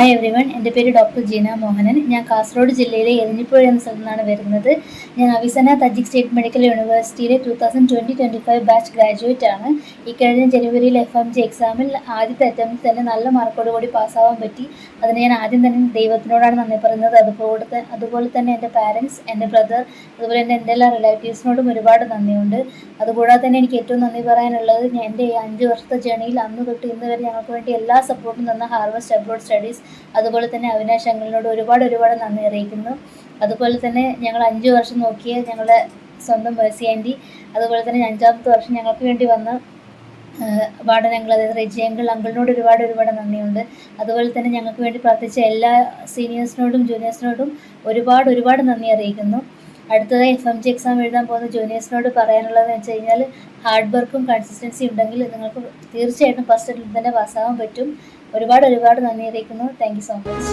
Hi every one, എൻ്റെ പേര് doctor Jeena Mohanan. ഞാൻ കാസർഗോഡ് ജില്ലയിലെ എരഞ്ഞിപ്പുഴ എന്ന സ്ഥലത്തു നിന്നാണ് വരുന്നത്. ഞാൻ അവിസന തജിക് സ്റ്റേറ്റ് മെഡിക്കൽ യൂണിവേഴ്സിറ്റിയിലെ 2020-25 ബാച്ച് ഗ്രാജുവേറ്റ് ആണ്. ഈ കഴിഞ്ഞ ജനുവരിയിൽ FMG എക്സാമിൽ ആദ്യത്തെ അറ്റംപ്റ്റിൽ തന്നെ നല്ല മാർക്കോട് കൂടി പാസ്സാവാൻ പറ്റി. അതിന് ഞാൻ ആദ്യം തന്നെ ദൈവത്തിനോടാണ് നന്ദി പറയുന്നത്. അതുപോലെ തന്നെ എൻ്റെ പാരൻസ്, എൻ്റെ ബ്രദർ, അതുപോലെ തന്നെ എൻ്റെ എല്ലാ റിലേറ്റീവ്സിനോടും ഒരുപാട് നന്ദിയുണ്ട്. അതുകൂടാതെ തന്നെ എനിക്ക് ഏറ്റവും നന്ദി പറയാനുള്ളത് എൻ്റെ ഈ 5 വർഷത്തെ ജേണിയിൽ അന്ന് തൊട്ട് ഇന്ന് വരെ ഞങ്ങൾക്ക് വേണ്ടി എല്ലാ സപ്പോർട്ടും തന്ന ഹാർവസ്റ്റ് അബ്രോഡ് സ്റ്റഡീസ്, അതുപോലെ തന്നെ അവിനാശ് അങ്കിളിനോട് ഒരുപാട് നന്ദി അറിയിക്കുന്നു. അതുപോലെ തന്നെ ഞങ്ങൾ 5 വർഷം നോക്കിയ ഞങ്ങളുടെ സ്വന്തം മേഴ്സി ആൻറ്റി, അതുപോലെ തന്നെ 5ാമത്തെ വർഷം ഞങ്ങൾക്ക് വേണ്ടി വന്ന വാർഡൻ അങ്കിൾ, അതായത് റെജി അങ്കിളിനോട് ഒരുപാട് നന്ദിയുണ്ട്. അതുപോലെ തന്നെ ഞങ്ങൾക്ക് വേണ്ടി പ്രാർത്ഥിച്ച എല്ലാ സീനിയേഴ്സിനോടും ജൂനിയേഴ്സിനോടും ഒരുപാട് നന്ദി അറിയിക്കുന്നു. അടുത്തതായി FMG എക്സാം എഴുതാൻ പോകുന്ന ജൂനിയേഴ്സിനോട് പറയാനുള്ളതെന്ന് വെച്ച് കഴിഞ്ഞാൽ, ഹാർഡ് വർക്കും കൺസിസ്റ്റൻസി ഉണ്ടെങ്കിൽ നിങ്ങൾക്ക് തീർച്ചയായിട്ടും ഫസ്റ്റ് അറ്റംപ്റ്റിൽ തന്നെ പാസ്സാകാൻ പറ്റും. ഒരുപാട് നന്ദി അറിയിക്കുന്നു. Thank you so much.